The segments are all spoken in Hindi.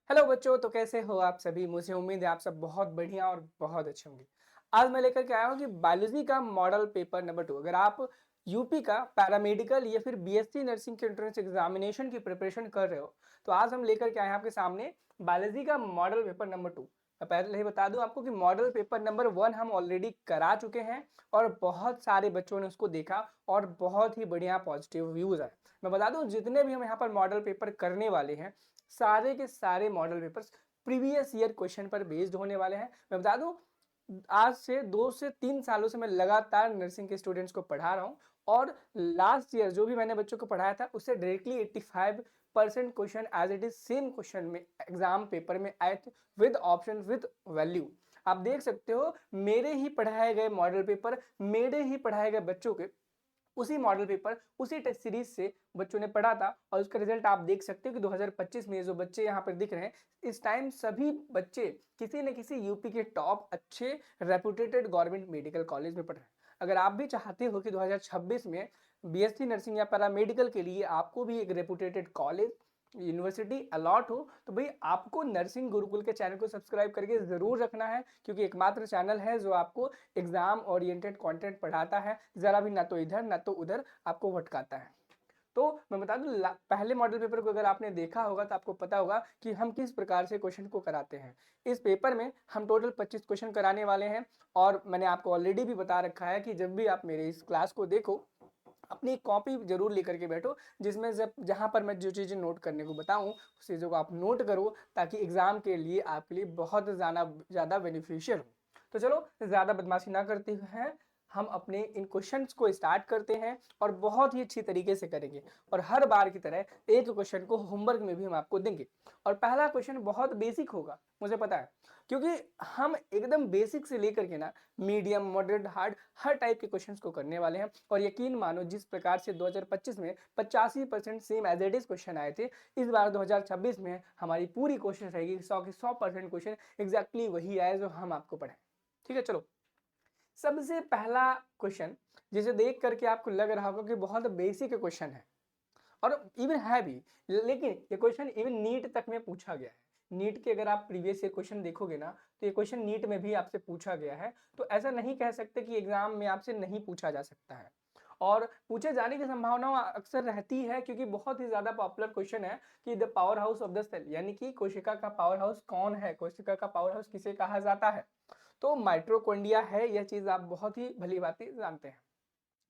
हेलो बच्चों, तो कैसे हो आप सभी। मुझे उम्मीद है आप सब बहुत बढ़िया और बहुत अच्छे होंगे। आज मैं लेकर के आया हूँ कि बायोलॉजी का मॉडल पेपर नंबर 2। अगर आप यूपी का पैरामेडिकल या फिर बीएससी नर्सिंग के एंट्रेंस एग्जामिनेशन की प्रिपरेशन कर रहे हो, तो आज हम लेकर के आए हैं आपके सामने बायोलॉजी का मॉडल पेपर नंबर 2। मैं पहले ही बता दूं आपको कि मॉडल पेपर नंबर 1 हम ऑलरेडी करा चुके हैं और बहुत सारे बच्चों ने उसको देखा और बहुत ही बढ़िया पॉजिटिव व्यूज आए। मैं बता दूं जितने भी हम यहाँ पर मॉडल पेपर करने वाले हैं, सारे के सारे model papers previous year question पर बेस्ड होने वाले हैं। मैं बता दूं आज से 2 से 3 सालों से मैं लगातार नर्सिंग के स्टूडेंट्स को पढ़ा रहा हूं और लास्ट ईयर जो भी मैंने बच्चों को पढ़ाया था उससे directly 85% question as it is same question में एग्जाम पेपर में आए थे, विद ऑप्शन विद वैल्यू। आप देख सकते हो मेरे ही पढ़ाए गए मॉडल पेपर, मेरे ही पढ़ाए गए बच्चों के उसी मॉडल पेपर उसी टेस्ट सीरीज से बच्चों ने पढ़ा था और उसका रिजल्ट आप देख सकते हो कि 2025 में जो बच्चे यहाँ पर दिख रहे हैं, इस टाइम सभी बच्चे किसी न किसी यूपी के टॉप अच्छे रेपुटेटेड गवर्नमेंट मेडिकल कॉलेज में पढ़ रहे हैं। अगर आप भी चाहते हो कि 2026 में बीएससी नर्सिंग या पैरामेडिकल के लिए आपको भी एक रेपुटेटेड कॉलेज यूनिवर्सिटी अलॉट हो, तो भाई आपको नर्सिंग गुरुकुल के चैनल को सब्सक्राइब करके जरूर रखना है, क्योंकि एकमात्र चैनल है जो आपको एग्जाम ओरिएंटेड कंटेंट पढ़ाता है, जरा भी ना तो इधर ना तो उधर आपको भटकाता है। तो मैं बता दूं पहले मॉडल पेपर को अगर आपने देखा होगा तो आपको पता होगा कि हम किस प्रकार से क्वेश्चन को कराते हैं। इस पेपर में हम टोटल 25 क्वेश्चन कराने वाले हैं और मैंने आपको ऑलरेडी भी बता रखा है कि जब भी आप मेरे इस क्लास को देखो, अपनी कॉपी जरूर लेकर के बैठो, जिसमें जब जहां पर मैं जो चीजें नोट करने को बताऊं उस चीजों को आप नोट करो, ताकि एग्जाम के लिए आपके लिए बहुत ज्यादा बेनिफिशियल हो। तो चलो ज्यादा बदमाशी ना करते हुए हम अपने इन क्वेश्चंस को स्टार्ट करते हैं और बहुत ही अच्छी तरीके से करेंगे। और हर बार की तरह एक क्वेश्चन को होमवर्क में भी हम आपको देंगे। और पहला क्वेश्चन बहुत बेसिक होगा, मुझे पता है, क्योंकि हम एकदम बेसिक से लेकर के ना मीडियम मॉडरेट हार्ड हर टाइप के क्वेश्चंस को करने वाले हैं। और यकीन मानो जिस प्रकार से 2025 में 85% same as it is question आए थे, इस बार 2026 में हमारी पूरी कोशिश रहेगी 100% क्वेश्चन एग्जैक्टली वही आए जो हम आपको पढ़े। ठीक है, चलो सबसे पहला क्वेश्चन जिसे देख करके आपको लग रहा होगा कि बहुत बेसिक क्वेश्चन है और इवन है भी, लेकिन ये क्वेश्चन इवन नीट तक में पूछा गया है। नीट के अगर आप प्रीवियस ईयर क्वेश्चन देखोगे ना, तो ये क्वेश्चन नीट में भी आपसे पूछा गया है। तो ऐसा नहीं कह सकते कि एग्जाम में आपसे नहीं पूछा जा सकता है, और पूछे जाने की संभावना अक्सर रहती है, क्योंकि बहुत ही ज्यादा पॉपुलर क्वेश्चन है कि the power house of the cell, यानी कि कोशिका का पावर हाउस कौन है, कोशिका का पावर हाउस किसे कहा जाता है। तो माइट्रोकॉन्ड्रिया है, यह चीज आप बहुत ही भली भांति जानते हैं।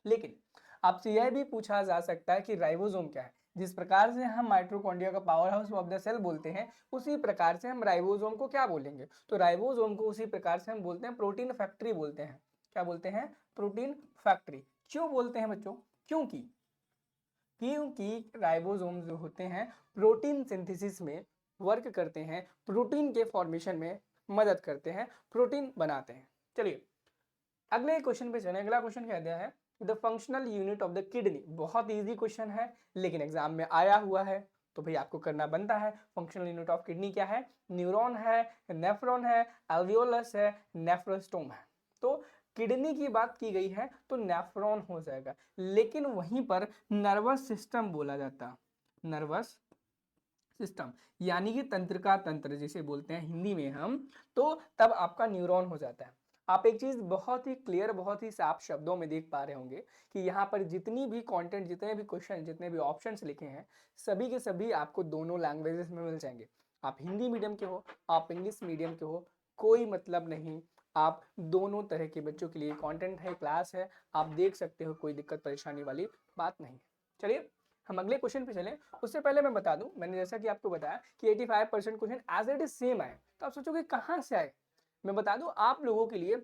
लेकिन आपसे यह भी पूछा जा सकता है कि राइबोसोम क्या है। जिस प्रकार से हम माइट्रोकॉन्ड्रिया का power house of the cell बोलते हैं, उसी प्रकार से हम राइबोसोम को क्या बोलेंगे, तो राइबोसोम को उसी प्रकार से हम बोलते हैं प्रोटीन फैक्ट्री बोलते हैं। क्या बोलते हैं? Protein factory. क्यों बोलते हैं बच्चों? क्योंकि क्योंकि राइबोसोम जो होते हैं प्रोटीन सिंथेसिस में वर्क करते हैं, प्रोटीन के फॉर्मेशन में मदद करते हैं, प्रोटीन बनाते हैं। चलिए अगले क्वेश्चन पे चलें। अगला क्वेश्चन क्या दिया है? The functional unit of the kidney. बहुत इजी क्वेश्चन है, लेकिन एग्जाम में आया हुआ है, तो भाई आपको करना बनता है। फंक्शनल यूनिट ऑफ किडनी क्या है? न्यूरॉन है, नेफ्रॉन है, एल्वियोलस है, नेफ्रोस्टोम है। तो किडनी की बात की गई है तो नेफ्रॉन हो जाएगा, लेकिन वहीं पर नर्वस सिस्टम बोला जाता, नर्वस सिस्टम यानी कि तंत्रिका तंत्र जिसे बोलते हैं हिंदी में हम, तो तब आपका न्यूरॉन हो जाता है। आप एक चीज बहुत ही क्लियर, बहुत ही साफ शब्दों में देख पा रहे होंगे कि यहाँ पर जितनी भी कंटेंट, जितने भी क्वेश्चन, जितने भी ऑप्शंस लिखे हैं, सभी के सभी आपको दोनों लैंग्वेजेस में मिल जाएंगे। आप हिंदी मीडियम के हो, आप इंग्लिश मीडियम के हो, कोई मतलब नहीं। आप दोनों तरह के बच्चों के लिए कंटेंट है, क्लास है, आप देख सकते हो, कोई दिक्कत परेशानी वाली बात नहीं है। चलिए हम अगले क्वेश्चन पे चलें। उससे पहले मैं बता दूं, मैंने जैसा कि आपको बताया कि 85% question as it is same आए, तो आप सोचोगे कहां से आए। मैं बता दूं आप लोगों के लिए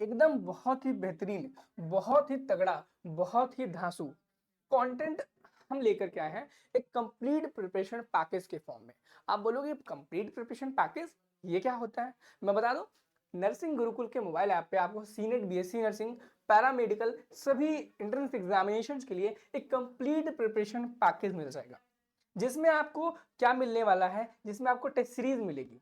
एकदम बहुत ही बेहतरीन, बहुत ही तगड़ा, बहुत ही धांसू कंटेंट हम लेकर के आए हैं, एक कंप्लीट प्रिपरेशन पैकेज के फॉर्म में। आप बोलोगे कंप्लीट प्रिपरेशन पैकेज ये क्या होता है? मैं बता दूं, नर्सिंग गुरुकुल के मोबाइल ऐप पे आपको सीनेट, बीएससी नर्सिंग, पैरामेडिकल सभी एंट्रेंस एग्जामिनेशन के लिए एक कंप्लीट प्रिपरेशन पैकेज मिल जाएगा, जिसमें आपको क्या मिलने वाला है, जिसमें आपको टेस्ट सीरीज मिलेगी।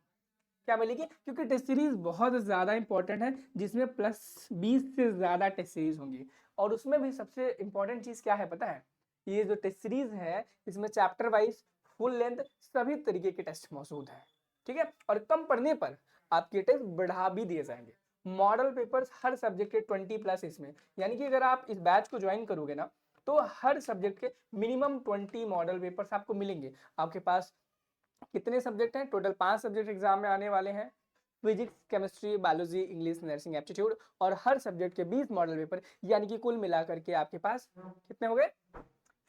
क्या मिलेगी? क्योंकि टेस्ट सीरीज बहुत ज्यादा इंपॉर्टेंट है, जिसमें +20 से ज्यादा टेस्ट सीरीज होंगी। और उसमें भी सबसे इंपॉर्टेंट चीज क्या है पता है? ये जो टेस्ट सीरीज है, इसमें चैप्टर वाइज फुल लेंथ, सभी तरीके के टेस्ट मौजूद हैं, ठीक है। और कम पढ़ने पर आपके टेस्ट बढ़ा भी दिए जाएंगे। मॉडल पेपर्स हर सब्जेक्ट के 20+ इसमें, यानी कि अगर आप इस बैच को ज्वाइन करोगे ना तो हर सब्जेक्ट के मिनिमम 20 मॉडल पेपर्स आपको मिलेंगे। आपके पास कितने सब्जेक्ट हैं? टोटल 5 सब्जेक्ट एग्जाम में आने वाले हैं, physics, chemistry, biology, English, nursing, aptitude, और हर सब्जेक्ट के 20 मॉडल पेपर, यानी कि कुल मिलाकर के आपके पास कितने हो गए?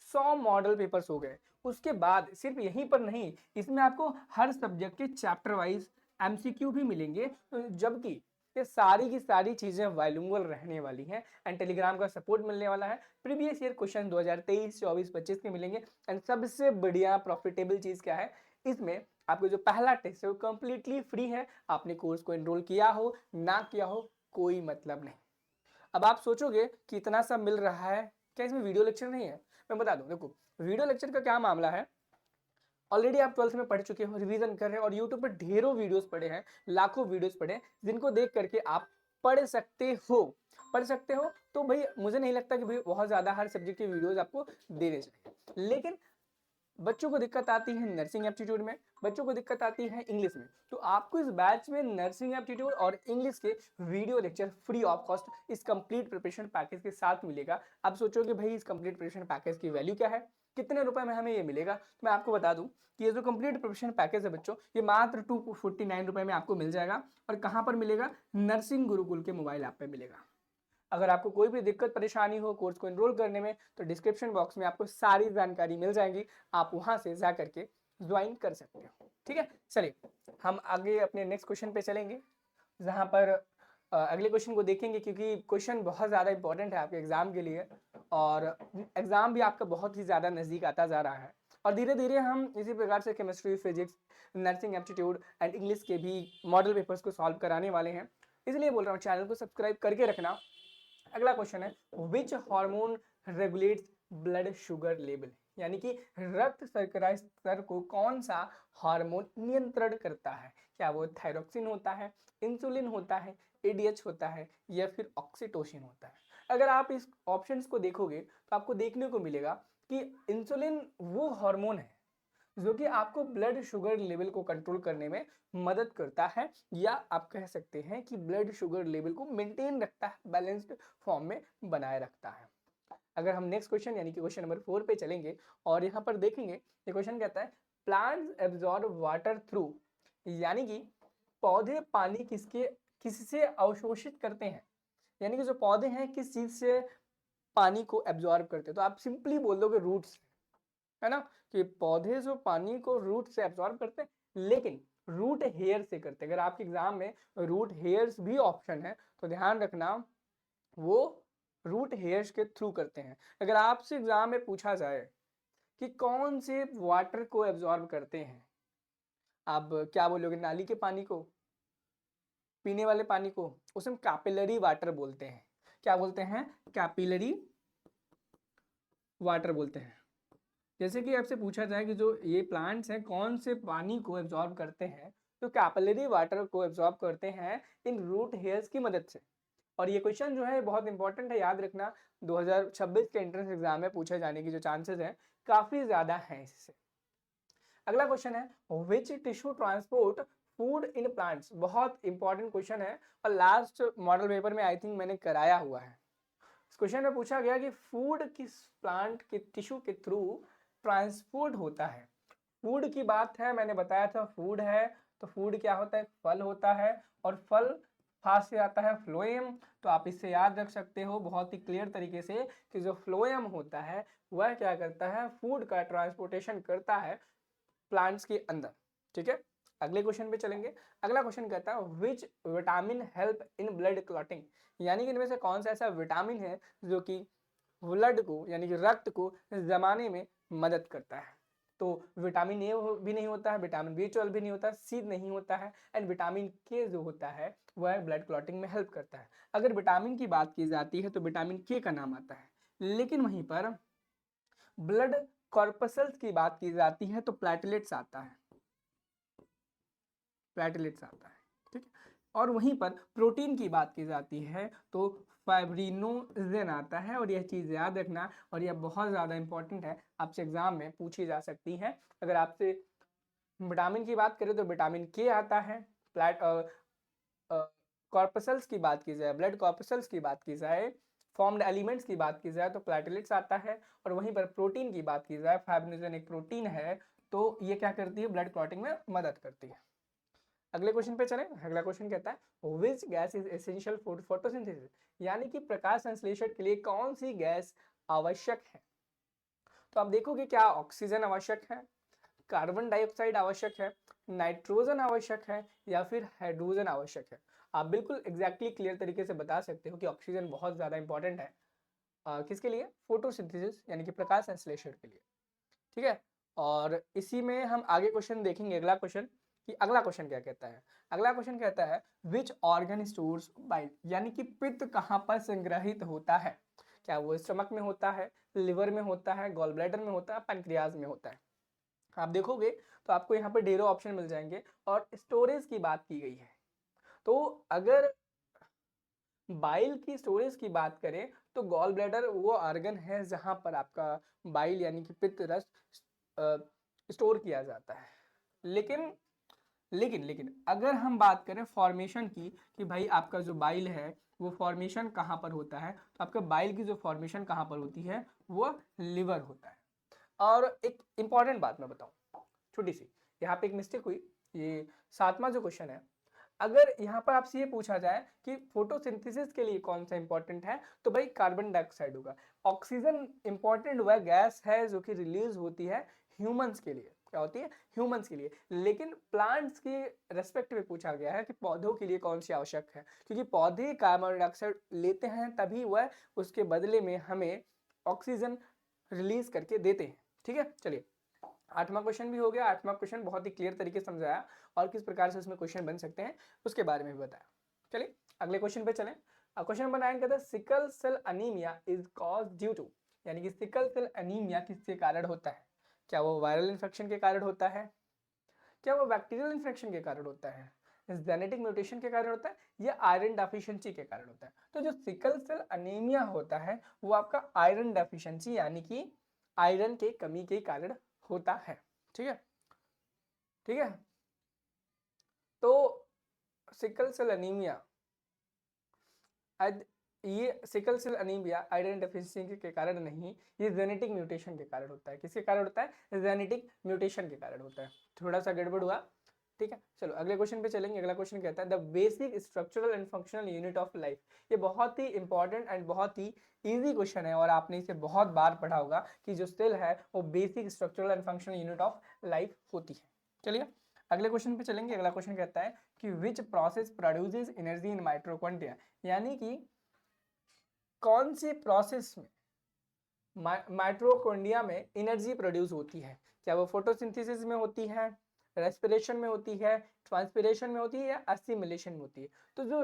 100 मॉडल पेपर्स हो गए। उसके बाद सिर्फ यहीं पर नहीं, इसमें आपको हर सब्जेक्ट के चैप्टर वाइज एमसीक्यू भी मिलेंगे, जबकि ये सारी की सारी चीजें बाइलिंगुअल रहने वाली हैं एंड टेलीग्राम का सपोर्ट मिलने वाला है। प्रीवियस ईयर क्वेश्चन 2023, 24, 25 के मिलेंगे। एंड सबसे बढ़िया प्रॉफिटेबल चीज क्या है, इसमें आपको जो पहला टेस्ट है वो कंप्लीटली फ्री है। आपने कोर्स को एनरोल किया हो ना किया हो कोई मतलब नहीं। अब आप सोचोगे कि इतना सब मिल रहा है, क्या इसमें वीडियो लेक्चर नहीं है? मैं बता दूं, देखो वीडियो लेक्चर का क्या मामला है, ऑलरेडी आप 12th में पढ़ चुके हो, रिवीजन कर रहे हैं और यूट्यूब पर ढेरों वीडियोस पड़े हैं, लाखों वीडियोस पड़े हैं, जिनको देख करके आप पढ़ सकते हो। तो भाई मुझे नहीं लगता कि भाई बहुत ज्यादा हर सब्जेक्ट के वीडियोस आपको देने चाहिए। लेकिन बच्चों को दिक्कत आती है नर्सिंग एप्टीट्यूड में, बच्चों को दिक्कत आती है इंग्लिश में, तो आपको इस बैच में नर्सिंग एप्टीट्यूड और इंग्लिश के video lecture free of cost इस कंप्लीट प्रिपरेशन पैकेज के साथ मिलेगा। आप सोचोगे भाई इस कंप्लीट प्रिपरेशन पैकेज की वैल्यू क्या है, कितने रुपए में हमें ये मिलेगा? तो मैं आपको बता दूं कि ये जो कंप्लीट प्रिपरेशन पैकेज है बच्चों, ये मात्र 249 रुपए में आपको मिल जाएगा। और कहाँ पर मिलेगा? नर्सिंग गुरुकुल के मोबाइल ऐप पे मिलेगा। अगर आपको कोई भी दिक्कत परेशानी हो कोर्स को एनरोल करने में, तो डिस्क्रिप्शन बॉक्स में आपको सारी जानकारी मिल जाएगी, आप वहां से जा करके ज्वाइन कर सकते हो, ठीक है। चलिए हम आगे अपने नेक्स्ट क्वेश्चन पे चलेंगे, जहां पर अगले क्वेश्चन को देखेंगे, क्योंकि क्वेश्चन बहुत ज़्यादा इंपॉर्टेंट है आपके एग्जाम के लिए, और एग्जाम भी आपका बहुत ही ज़्यादा नज़दीक आता जा रहा है। और धीरे धीरे हम इसी प्रकार से chemistry, physics, nursing aptitude and English के भी मॉडल पेपर्स को सॉल्व कराने वाले हैं। इसलिए बोल रहा हूँ चैनल को सब्सक्राइब करके रखना। अगला क्वेश्चन है, which hormone regulates blood sugar level, यानी कि रक्त शर्करा स्तर को कौन सा हार्मोन नियंत्रण करता है? क्या वो थायरोक्सिन होता है, इंसुलिन होता है, एडीएच होता है, या फिर ऑक्सीटोसिन होता है? अगर आप इस ऑप्शंस को देखोगे तो आपको देखने को मिलेगा कि इंसुलिन वो हार्मोन है जो कि आपको ब्लड शुगर लेवल को कंट्रोल करने में मदद करता है, या आप कह सकते हैं कि ब्लड शुगर लेवल को मेंटेन रखता है, बैलेंस्ड फॉर्म में बनाए रखता है। अगर हम नेक्स्ट क्वेश्चन यानी कि क्वेश्चन नंबर 4 पे चलेंगे और यहाँ पर देखेंगे, ये क्वेश्चन कहता है प्लांट्स एब्जॉर्ब वाटर थ्रू, यानी कि पौधे पानी किससे अवशोषित करते हैं, यानी कि जो पौधे हैं किस चीज से पानी को एब्जॉर्ब करते हैं? तो आप सिंपली बोल दोगे रूट्स, है ना, कि पौधे जो पानी को रूट से एब्जॉर्ब करते हैं, लेकिन रूट हेयर से करते हैं। अगर आपके एग्जाम में रूट हेयर्स भी ऑप्शन है तो ध्यान रखना वो रूट हेयर्स के थ्रू करते हैं। अगर आपसे एग्जाम में पूछा जाए कि कौन से वाटर को एब्जॉर्ब करते हैं, आप क्या बोलोगे? नाली के पानी को, पीने वाले पानी को? उसे हम कैपिलरी वाटर बोलते हैं। क्या बोलते हैं? कैपिलरी वाटर बोलते हैं। जैसे कि आपसे पूछा जाए कि जो ये प्लांट्स हैं कौन से पानी को एब्जॉर्ब करते हैं, तो कैपिलरी वाटर को एब्जॉर्ब करते हैं इन रूट हेयर्स की मदद से। और ये क्वेश्चन जो है बहुत इंपॉर्टेंट है, याद रखना 2026 के एंट्रेंस एग्जाम में पूछे जाने की जो चांसेस हैं काफी ज्यादा हैं इससे। अगला क्वेश्चन है, which tissue transport food in plants, बहुत इंपॉर्टेंट क्वेश्चन है और लास्ट मॉडल पेपर में आई थिंक मैंने कराया हुआ है। इस क्वेश्चन में पूछा गया कि फूड किस प्लांट के टिश्यू के थ्रू ट्रांसपोर्ट होता है? फूड की बात है, मैंने बताया था फूड है, तो फूड क्या होता है? फल होता है, और फल फास्ट से आता है फ्लोएम। तो आप इससे याद रख सकते हो बहुत ही क्लियर तरीके से कि जो फ्लोएम होता है वह क्या करता है? फूड का ट्रांसपोर्टेशन करता है प्लांट्स के अंदर, ठीक है। अगले क्वेश्चन पे चलेंगे। अगला क्वेश्चन कहता है which vitamin help in blood clotting, यानी कि इनमें से कौन सा ऐसा विटामिन है जो कि ब्लड को यानी कि रक्त को जमाने में मदद करता है? तो विटामिन ए भी नहीं होता है, विटामिन बी 12 भी नहीं होता है, सी नहीं होता है, एंड विटामिन के जो होता है वह ब्लड क्लॉटिंग में हेल्प करता है। अगर विटामिन की बात की जाती है तो विटामिन के का नाम आता है, लेकिन वहीं पर ब्लड कॉर्पसल्स की बात की जाती है तो प्लेटलेट्स आता है, प्लेटलेट्स आता है, ठीक है। और वहीं पर प्रोटीन की बात की जाती है तो फाइब्रिनोजेन आता है, और यह चीज़ याद रखना, और यह बहुत ज़्यादा इंपॉर्टेंट है, आपसे एग्जाम में पूछी जा सकती है। अगर आपसे विटामिन की बात करें तो विटामिन के आता है, प्लाट कॉर्पसल्स की बात की जाए, ब्लड कॉर्पसल्स की बात की जाए, फॉर्म्ड एलिमेंट्स की बात की जाए तो प्लेटलेट्स आता है, और वहीं पर प्रोटीन की बात की जाए, फाइब्रिनोजेन एक प्रोटीन है, तो ये क्या करती है, ब्लड क्लॉटिंग में मदद करती है। अगले क्वेश्चन पे चलें। अगला क्वेश्चन कहता है which gas is essential for photosynthesis, यानी कि प्रकाश संश्लेषण के लिए कौन सी गैस आवश्यक है। तो आप देखोगे क्या ऑक्सीजन आवश्यक है, कार्बन डाइऑक्साइड आवश्यक है, नाइट्रोजन आवश्यक है, या फिर हाइड्रोजन आवश्यक है। आप बिल्कुल एग्जैक्टली क्लियर तरीके से बता सकते हो कि ऑक्सीजन बहुत ज्यादा इंपॉर्टेंट है किसके लिए, फोटोसिंथेसिस यानी कि प्रकाश संश्लेषण के लिए। ठीक है, और इसी में हम आगे क्वेश्चन देखेंगे, अगला क्वेश्चन, कि अगला क्वेश्चन क्या कहता है। अगला क्वेश्चन कहता है विच ऑर्गन स्टोर्स बाइल, यानी कि पित्त कहाँ पर संग्रहित होता है। क्या वो स्टमक में होता है, लिवर में होता है, गॉल ब्लैडर में होता है, पैनक्रियाज में होता है। आप देखोगे तो आपको यहाँ पे ढेरों ऑप्शन मिल जाएंगे, और स्टोरेज की बात की गई है। तो अगर बाइल की स्टोरेज की बात करें तो गॉल ब्लैडर वो ऑर्गन है जहां पर आपका बाइल यानी कि पित्त रस स्टोर किया जाता है। लेकिन लेकिन अगर हम बात करें फॉर्मेशन की, कि भाई आपका जो बाइल है वो फॉर्मेशन कहाँ पर होता है, तो आपका बाइल की जो फॉर्मेशन कहाँ पर होती है वो लिवर होता है। और एक इंपॉर्टेंट बात मैं बताऊं छोटी सी, यहाँ पे एक मिस्टेक हुई, ये 7वां जो क्वेश्चन है, अगर यहाँ पर आपसे ये पूछा जाए कि फोटोसिंथेसिस के लिए कौन सा इंपॉर्टेंट है, तो भाई कार्बन डाइऑक्साइड होगा। ऑक्सीजन इंपॉर्टेंट वह गैस है जो कि रिलीज होती है ह्यूमंस के लिए, क्या होती है, ह्यूमंस के लिए। लेकिन प्लांट्स के रेस्पेक्ट में पूछा गया है कि पौधों के लिए कौन सी आवश्यक है, क्योंकि पौधे कार्बन डाइऑक्साइड लेते हैं तभी वह उसके बदले में हमें ऑक्सीजन रिलीज करके देते हैं। ठीक है, चलिए 8वां क्वेश्चन भी हो गया। 8वां क्वेश्चन बहुत ही क्लियर तरीके से समझाया, और किस प्रकार से उसमें क्वेश्चन बन सकते हैं उसके बारे में भी बताया। चलिए अगले क्वेश्चन पे चलें। क्वेश्चन नंबर 9 कहता है sickle cell anaemia is cause due to, यानी कि सिकल सेल अनीमिया किसके कारण होता है। क्या वो वायरल इन्फेक्शन के कारण होता है, क्या वो बैक्टीरियल इन्फेक्शन के कारण होता है, जेनेटिक म्यूटेशन के कारण होता है, या आयरन डेफिशिएंसी के कारण होता है। तो जो सिकल सेल अनीमिया होता है वो आपका आयरन डेफिशिएंसी यानी कि आयरन के कमी के कारण होता है। ठीक है, ठीक है, तो सिकल सेल अनीमिया, ये sickle cell anaemia iron deficiency के कारण नहीं, ये जेनेटिक म्यूटेशन के कारण होता है। किसके कारण होता है, जेनेटिक म्यूटेशन के कारण होता है। थोड़ा सा गड़बड़ हुआ, ठीक है। चलो अगले क्वेश्चन पे चलेंगे। अगला क्वेश्चन कहता है the basic structural and functional unit of life. ये बहुत ही इंपॉर्टेंट एंड बहुत ही इजी क्वेश्चन है, और आपने इसे बहुत बार पढ़ा होगा कि जो सेल है वो basic structural and functional unit of life होती है। चलिए अगले क्वेश्चन पे चलेंगे। अगला क्वेश्चन कहता है कि which process produces energy in mitochondria, यानी कि कौन सी प्रोसेस में माइटोकॉन्ड्रिया में एनर्जी प्रोड्यूस होती है। क्या वो फोटोसिंथेसिस में होती है, रेस्पिरेशन में होती है, ट्रांसपिरेशन में होती है, या असिमिलेशन में होती है। तो जो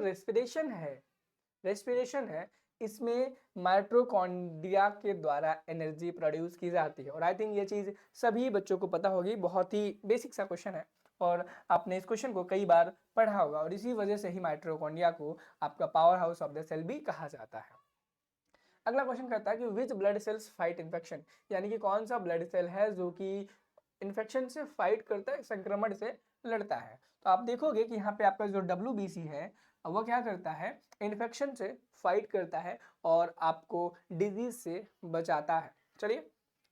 रेस्पिरेशन है इसमें माइटोकॉन्ड्रिया के द्वारा एनर्जी प्रोड्यूस की जाती है। और आई थिंक ये चीज सभी बच्चों को पता होगी, बहुत ही बेसिक सा क्वेश्चन है, और आपने इस क्वेश्चन को कई बार पढ़ा होगा, और इसी वजह से ही माइटोकॉन्ड्रिया को आपका power house of the cell भी कहा जाता है। अगला क्वेश्चन कहता है कि which blood cells fight infection, यानी कि कौन सा ब्लड सेल है जो कि इन्फेक्शन से फाइट करता है, संक्रमण से लड़ता है। तो आप देखोगे कि यहाँ पे आपका जो WBC है वो क्या करता है, इन्फेक्शन से फाइट करता है और आपको डिजीज से बचाता है। चलिए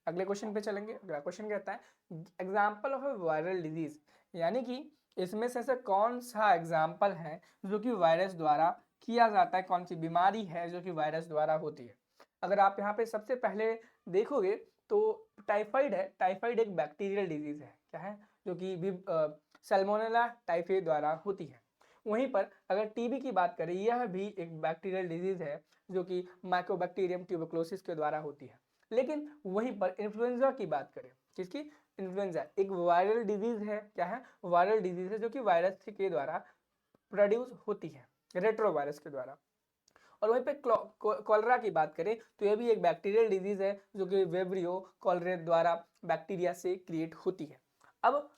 अगले क्वेश्चन पे चलेंगे। अगला क्वेश्चन कहता है example of A viral disease, यानी कि इसमें से कौन सा एग्जाम्पल है जो कि वायरस द्वारा किया जाता है, कौन सी बीमारी है जो कि वायरस द्वारा होती है। अगर आप यहाँ पे सबसे पहले देखोगे तो टाइफाइड है। टाइफाइड एक बैक्टीरियल डिजीज है, क्या है, जो कि सैल्मोनेला टाइफी द्वारा होती है। वहीं पर अगर टीबी की बात करें, यह भी एक बैक्टीरियल डिजीज है जो कि माइकोबैक्टीरियम ट्यूबरकुलोसिस के द्वारा होती है। लेकिन वहीं पर इन्फ्लुएंजा की बात करें, किसकी, इन्फ्लुएंजा एक वायरल डिजीज है, क्या है, वायरल डिजीज है जो कि वायरस के द्वारा प्रोड्यूस होती है, रेट्रोवायरस के द्वारा। और वहीं पे कॉलरा की बात करें तो यह भी एक बैक्टीरियल डिजीज है जो कि वेब्रियो कॉलरे द्वारा बैक्टीरिया से क्रिएट होती है। अब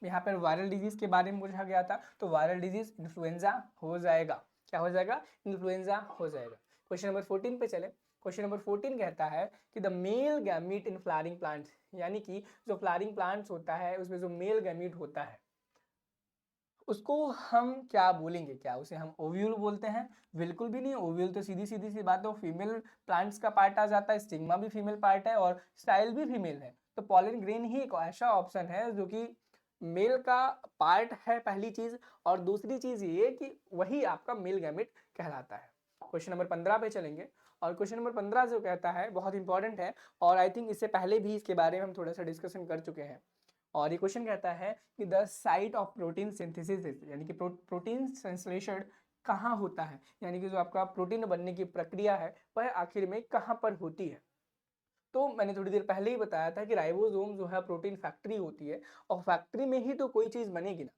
यहाँ पर वायरल डिजीज के बारे में पूछा गया था, तो वायरल डिजीज इन्फ्लुएंजा हो जाएगा। क्या हो जाएगा? इन्फ्लुएंजा हो जाएगा। क्वेश्चन नंबर 14 पे चले। क्वेश्चन नंबर 14 कहता है कि the male gamete in flowering plants, यानी कि जो फ्लावरिंग प्लांट्स होता है उसमें जो मेल गैमीट होता है उसको हम क्या बोलेंगे? क्या उसे हम ओव्यूल बोलते हैं? बिल्कुल भी नहीं। ओव्यूल तो सीधी सीधी सी बात है, वो फीमेल प्लांट्स का पार्ट आ जाता है, स्टिग्मा भी फीमेल पार्ट है और स्टाइल भी फीमेल है। तो पॉलन ग्रेन ही एक ऐसा ऑप्शन है जो कि मेल का पार्ट है, पहली चीज। और दूसरी चीज ये कि वही आपका मेल गैमेट कहलाता है। क्वेश्चन नंबर 15 पे चलेंगे और क्वेश्चन नंबर 15 जो कहता है बहुत इंपॉर्टेंट है और आई थिंक इससे पहले भी इसके बारे में हम थोड़ा सा डिस्कशन कर चुके हैं। और ये क्वेश्चन कहता है कि the site of protein synthesis, यानी कि प्रोटीन संश्लेषण कहाँ होता है, यानी कि जो आपका प्रोटीन बनने की प्रक्रिया है वह आखिर में कहाँ पर होती है। तो मैंने थोड़ी देर पहले ही बताया था कि राइबोसोम जो है प्रोटीन फैक्ट्री होती है और फैक्ट्री में ही तो कोई चीज बनेगी ना।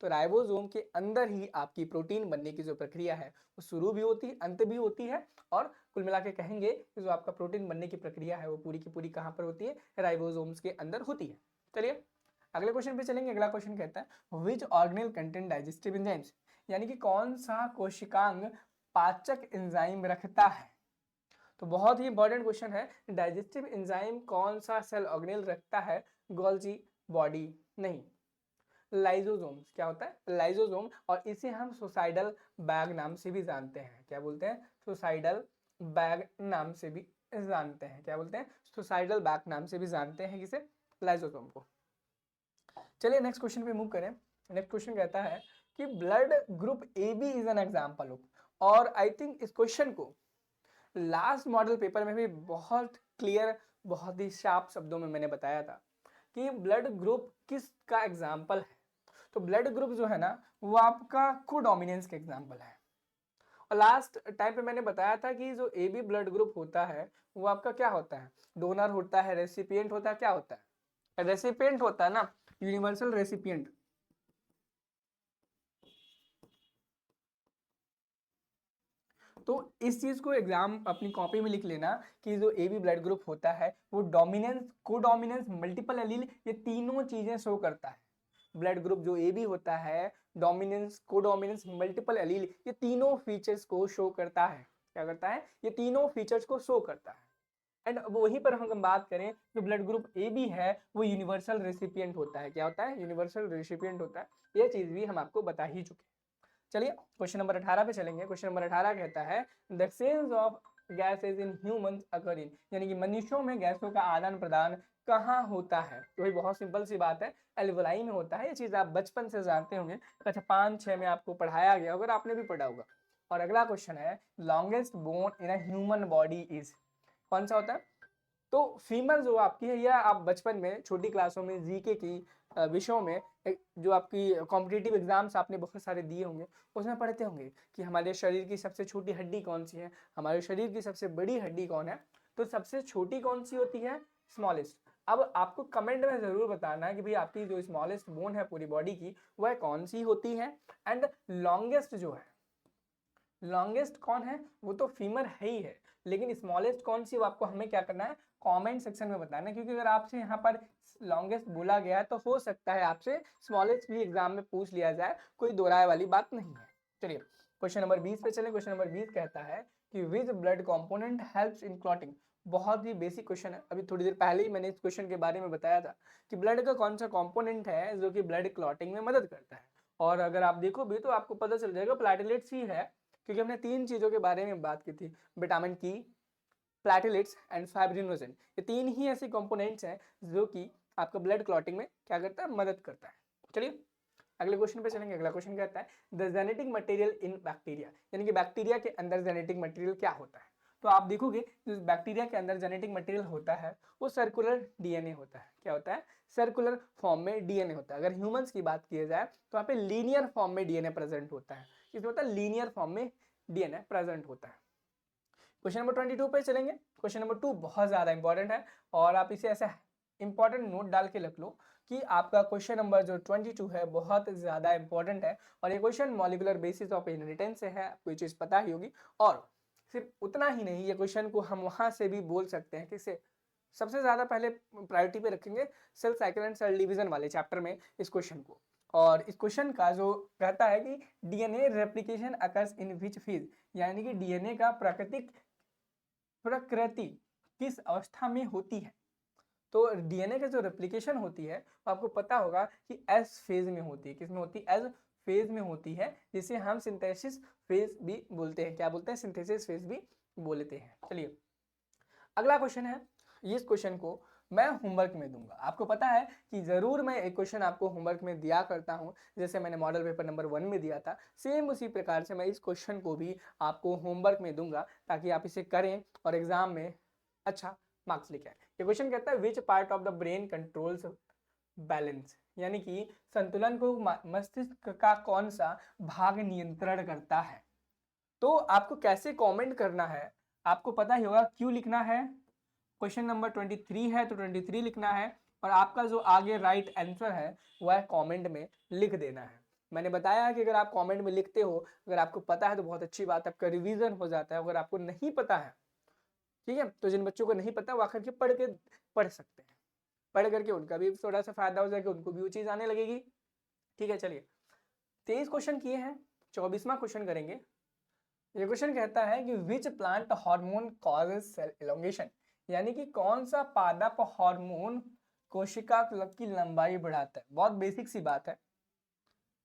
तो राइबोसोम के अंदर ही आपकी प्रोटीन बनने की जो प्रक्रिया है वो शुरू भी होती है, अंत भी होती है। और कुल मिला के कहेंगे कि जो आपका प्रोटीन बनने की प्रक्रिया है वो पूरी की पूरी कहाँ पर होती है? राइबोसोम्स के अंदर होती है। चलिए अगले क्वेश्चन पे चलेंगे। अगला क्वेश्चन कहता है विच ऑर्गेनेल कंटेंट डाइजेस्टिव एंजाइम्स, यानी कि कौन सा कोशिकांग पाचक एंजाइम रखता है। तो बहुत ही इंपॉर्टेंट क्वेश्चन है, डाइजेस्टिव एंजाइम कौन सा सेल ऑर्गेनेल रखता है? गोल्जी बॉडी नहीं, लाइजोसोम। क्या होता है? लाइजोसोम। और इसे हम सुसाइडल बैग नाम से भी जानते हैं। क्या बोलते हैं? सुसाइडल बैग नाम से भी जानते हैं। क्या बोलते हैं? सुसाइडल बैग नाम से भी जानते हैं किसे? लाइजोसोम को। चलिए नेक्स्ट क्वेश्चन पे मूव करें। नेक्स्ट क्वेश्चन कहता है कि blood group A B is an example of, और आई थिंक इस क्वेश्चन को लास्ट मॉडल पेपर में भी बहुत क्लियर, बहुत ही शार्प शब्दों में मैंने बताया था कि ब्लड ग्रुप किस का एग्जाम्पल है। तो ब्लड ग्रुप जो है ना वो आपका कोडोमिनेंस का एग्जाम्पल है। और लास्ट टाइम पे मैंने बताया था कि जो ए बी ब्लड ग्रुप होता है वो आपका क्या होता है? डोनर होता है, रेसिपिएंट होता है। क्या होता है? रेसिपिएंट होता है ना, यूनिवर्सल रेसिपिएंट। तो इस चीज को एग्जाम अपनी कॉपी में लिख लेना कि जो ए बी ब्लड ग्रुप होता है वो डोमिनेंस, कोडोमिनेंस, मल्टीपल एलील, ये तीनों चीजें शो करता है। ब्लड ग्रुप जो ए बी होता है, डोमिनेंस, कोडोमिनेंस, मल्टीपल एलील, ये तीनों फीचर्स को शो करता है। क्या करता है? ये तीनों फीचर्स को शो करता है। एंड वहीं पर हम बात करें जो ब्लड ग्रुप ए बी है वो यूनिवर्सल रेसिपिएंट होता है। क्या होता है? यूनिवर्सल रेसिपिएंट होता है। ये चीज भी हम आपको बता ही चुके हैं। चलिए क्वेश्चन नंबर 18 पे चलेंगे। क्वेश्चन नंबर 18 कहता है the exchange of gases in humans occur in, यानी कि मनुष्यों में गैसों का आदान प्रदान कहाँ होता है। तो ये बहुत सिंपल सी बात है, एल्वलाई में होता है। ये चीज आप बचपन से जानते होंगे, कक्षा 5-6 में आपको पढ़ाया गया होगा, आपने भी पढ़ा होगा। और अगला क्वेश्चन है longest bone in a human body is, कौन सा होता है? तो फीमेल जो आपकी है, या आप बचपन में छोटी क्लासों में जीके की विषयों में जो आपकी कॉम्पिटिटिव एग्जाम्स आपने बहुत सारे दिए होंगे उसमें पढ़ते होंगे कि हमारे शरीर की सबसे छोटी हड्डी कौन सी है, हमारे शरीर की सबसे बड़ी हड्डी कौन है। तो सबसे छोटी कौन सी होती है? स्मॉलेस्ट। अब आपको कमेंट में जरूर बताना है कि भाई आपकी जो स्मॉलेस्ट बोन है पूरी बॉडी की वह कौन सी होती है। एंड लॉन्गेस्ट जो है, लॉन्गेस्ट कौन है? वो तो फीमेल है ही है, लेकिन स्मॉलेस्ट कौन सी वो आपको हमें क्या करना है? कमेंट सेक्शन में बताना है। क्योंकि अगर आपसे यहाँ पर लॉन्गेस्ट बोला गया है तो हो सकता है आपसे स्मॉलेस्ट भी एग्जाम में पूछ लिया जाए, कोई दो राय वाली बात नहीं है। चलिए क्वेश्चन नंबर 20 पे चलें। क्वेश्चन नंबर 20 कहता है कि which blood component helps in clotting. बहुत ही बेसिक क्वेश्चन है, अभी थोड़ी देर पहले ही मैंने इस क्वेश्चन के बारे में बताया था कि ब्लड का कौन सा कंपोनेंट है जो कि ब्लड क्लॉटिंग में मदद करता है। और अगर आप देखो भी तो आपको पता चल जाएगा प्लेटलेट्स ही है, क्योंकि हमने तीन चीजों के बारे में बात की थी, विटामिन की, प्लेटलेट्स एंड फाइब्रिनोजन। ये तीन ही ऐसे कंपोनेंट्स हैं जो कि आपका ब्लड क्लॉटिंग में क्या करता है? मदद करता है। चलिए अगले क्वेश्चन पे चलेंगे। अगला क्वेश्चन कहता है the genetic material in bacteria, यानी कि बैक्टीरिया के अंदर जेनेटिक मटेरियल क्या होता है। तो आप देखोगे जो बैक्टीरिया के अंदर जेनेटिक मटेरियल होता है वो सर्कुलर डीएनए होता है। क्या होता है? सर्कुलर फॉर्म में डीएनए होता है। अगर ह्यूमंस की बात की जाए तो वहाँ पे लीनियर फॉर्म में डीएनए प्रेजेंट होता है। इसमें होता है लीनियर फॉर्म में डीएनए प्रेजेंट होता है। क्वेश्चन नंबर 22 पे चलेंगे। क्वेश्चन नंबर 2 बहुत ज्यादा इंपॉर्टेंट है और आप इसे ऐसा इंपॉर्टेंट नोट डाल के रख लो कि आपका क्वेश्चन नंबर जो 22 है बहुत ज्यादा इंपॉर्टेंट है। और ये question molecular basis of inheritance से है, आपको ये चीज पता ही होगी। और सिर्फ उतना ही नहीं, ये क्वेश्चन को हम वहां से भी बोल सकते हैं, किसे? सबसे ज़्यादा पहले प्रायोरिटी पे रखेंगे cell cycle and cell division वाले चैप्टर में इस क्वेश्चन को। और इस क्वेश्चन का जो रहता है कि DNA replication occurs in which phase, यानी कि डीएनए का प्राकृतिक प्रकृति किस अवस्था में होती है। तो डीएनए का जो रेप्लिकेशन होती है वो आपको पता होगा कि एस फेज में होती है। किसमें होती है? एस फेज में होती है, जिसे हम सिंथेसिस फेज भी बोलते हैं। क्या बोलते हैं? सिंथेसिस फेज भी बोलते हैं। चलिए अगला क्वेश्चन है, इस क्वेश्चन को मैं होमवर्क में दूंगा। आपको पता है कि जरूर मैं एक क्वेश्चन आपको होमवर्क में दिया करता हूं, जैसे मैंने मॉडल पेपर नंबर 1 में दिया था, सेम उसी प्रकार से मैं इस क्वेश्चन को भी आपको होमवर्क में दूंगा, ताकि आप इसे करें और एग्जाम में अच्छा मार्क्स लेके आए। ये क्वेश्चन कहता है which part of the brain controls balance, यानी कि संतुलन को मस्तिष्क का कौन सा भाग नियंत्रण करता है। तो आपको कैसे कमेंट करना है आपको पता ही होगा। क्यों लिखना है? क्वेश्चन नंबर 23 है तो 23 लिखना है, और आपका जो आगे राइट आंसर है वह कमेंट में लिख देना है। मैंने बताया कि अगर आप कमेंट में लिखते हो, अगर आपको पता है तो बहुत अच्छी बात, आपका रिवीजन हो जाता है। अगर आपको नहीं पता है, ठीक है, तो जिन बच्चों को नहीं पता वो आकर के पढ़ सकते हैं। पढ़ करके उनका भी थोड़ा सा फायदा हो जाएगा, उनको भी वो चीज आने लगेगी। ठीक है, चलिए 23 क्वेश्चन किए हैं, 24वां क्वेश्चन करेंगे। ये क्वेश्चन कहता है कि which plant hormone causes cell elongation, यानी कि कौन सा पादप हार्मोन कोशिका की लंबाई बढ़ाता है। बहुत बेसिक सी बात है।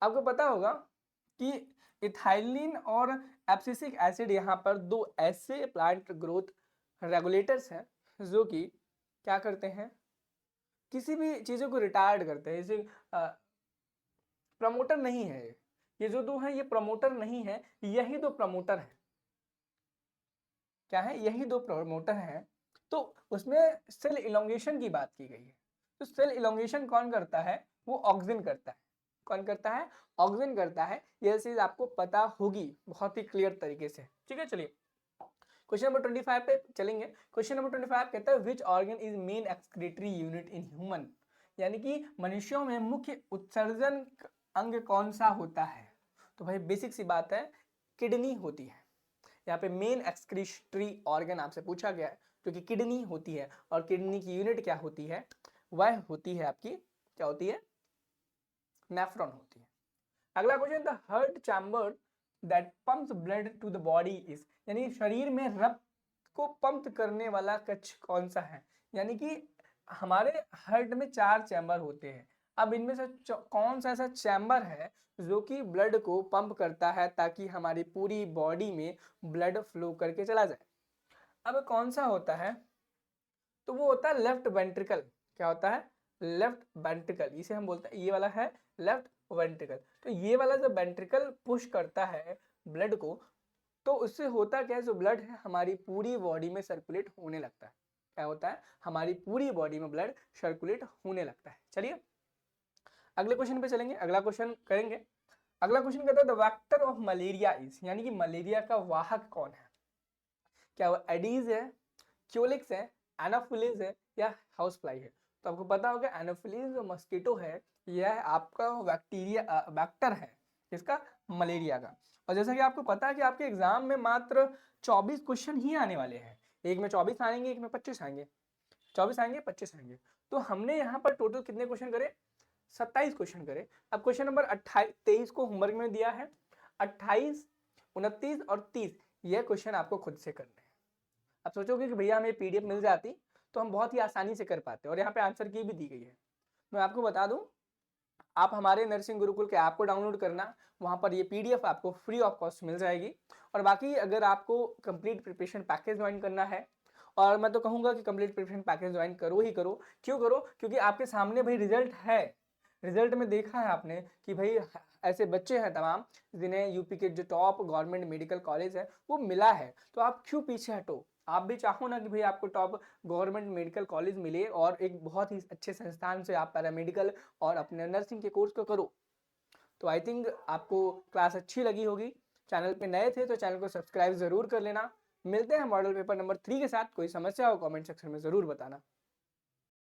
आपको पता होगा कि इथाइलिन और एब्सिसिक एसिड यहाँ पर दो ऐसे प्लांट ग्रोथ रेगुलेटर्स हैं जो कि क्या करते हैं, किसी भी चीजों को रिटायर्ड करते हैं। जैसे प्रमोटर नहीं है, ये जो दो है ये प्रमोटर नहीं है, यही दो प्रमोटर है। क्या है? यही दो प्रमोटर हैं। तो उसमें सेल इलोंगेशन की बात की गई है। तो सेल इलोंगेशन कौन करता है? वो ऑक्सिन करता है। कौन करता है? ऑक्सिन करता है। यह चीज आपको पता होगी बहुत ही क्लियर तरीके से। ठीक है, चलिए क्वेश्चन नंबर 25 पे चलेंगे। क्वेश्चन नंबर 25 कहता है which organ is main excretory unit in human, यानी कि मनुष्यों में मुख्य उत्सर्जन अंग कौन सा होता है। तो भाई बेसिक सी बात है, किडनी होती है। यहाँ पे मेन एक्सक्रीटरी ऑर्गन आपसे पूछा गया है, जो कि किडनी होती है। और किडनी की यूनिट क्या होती है? वह होती है आपकी, क्या होती है? नेफ्रॉन होती है। अगला question, the heart chamber that pumps blood to the body is, यानी शरीर में रक्त को पंप करने वाला कक्ष कौन सा है। यानी कि हमारे हार्ट में 4 चैम्बर होते हैं। अब इनमें से कौन सा ऐसा चैम्बर है जो कि ब्लड को पंप करता है ताकि हमारी पूरी बॉडी में ब्लड फ्लो करके चला जाए। अब कौन सा होता है? तो वो होता है लेफ्ट वेंट्रिकल। क्या होता है? लेफ्ट वेंट्रिकल, इसे हम बोलते हैं, ये वाला है लेफ्ट वेंट्रिकल। तो ये वाला जो वेंट्रिकल पुश करता है ब्लड को, तो उससे होता क्या है, जो ब्लड है हमारी पूरी बॉडी में सर्कुलेट होने लगता है। क्या होता है? हमारी पूरी बॉडी में ब्लड सर्कुलेट होने लगता है। चलिए अगले क्वेश्चन पे चलेंगे, अगला क्वेश्चन करेंगे। अगला क्वेश्चन कहता है the vector of malaria is, यानी कि मलेरिया का वाहक कौन है। क्या वो एडीज है, क्योलिक्स है, एनाफिलीज है, या हाउस फ्लाई है। तो आपको पता होगा एनाफिलीज जो मस्कीटो है, यह आपका बैक्टीरिया वेक्टर है इसका, मलेरिया का। और जैसा कि आपको पता है कि आपके एग्जाम में मात्र 24 क्वेश्चन ही आने वाले हैं। एक में 24 आएंगे, एक में 25 आएंगे, 24 आएंगे, 25 आएंगे। तो हमने यहाँ पर टोटल कितने क्वेश्चन करे? 27 क्वेश्चन करे। अब क्वेश्चन नंबर 23 को होमवर्क में दिया है, 28, 29 और 30 ये क्वेश्चन आपको खुद से करने हैं। अब सोचोगे कि भैया हमें पीडीएफ मिल जाती तो हम बहुत ही आसानी से कर पाते, और यहाँ पे आंसर की भी दी गई है। मैं आपको बता दूं, आप हमारे नर्सिंग गुरुकुल के ऐप को डाउनलोड करना, वहाँ पर ये पीडीएफ आपको फ्री ऑफ कॉस्ट मिल जाएगी। और बाकी अगर आपको कंप्लीट प्रिपरेशन पैकेज ज्वाइन करना है, और मैं तो कहूँगा कि कंप्लीट प्रिपरेशन पैकेज ज्वाइन करो ही करो। क्यों करो? क्योंकि आपके सामने भाई रिजल्ट है। रिजल्ट में देखा है आपने कि भाई ऐसे बच्चे हैं तमाम जिन्हें यूपी के जो टॉप गवर्नमेंट मेडिकल कॉलेज है वो मिला है। तो आप क्यों पीछे हटो? आप भी चाहो ना कि भाई आपको टॉप गवर्नमेंट मेडिकल कॉलेज मिले और एक बहुत ही अच्छे संस्थान से आप पैरामेडिकल और अपने नर्सिंग के कोर्स को करो। तो आई थिंक आपको क्लास अच्छी लगी होगी। चैनल पे नए थे तो चैनल को सब्सक्राइब जरूर कर लेना। मिलते हैं मॉडल पेपर नंबर 3 के साथ। कोई समस्या हो कमेंट सेक्शन में जरूर बताना।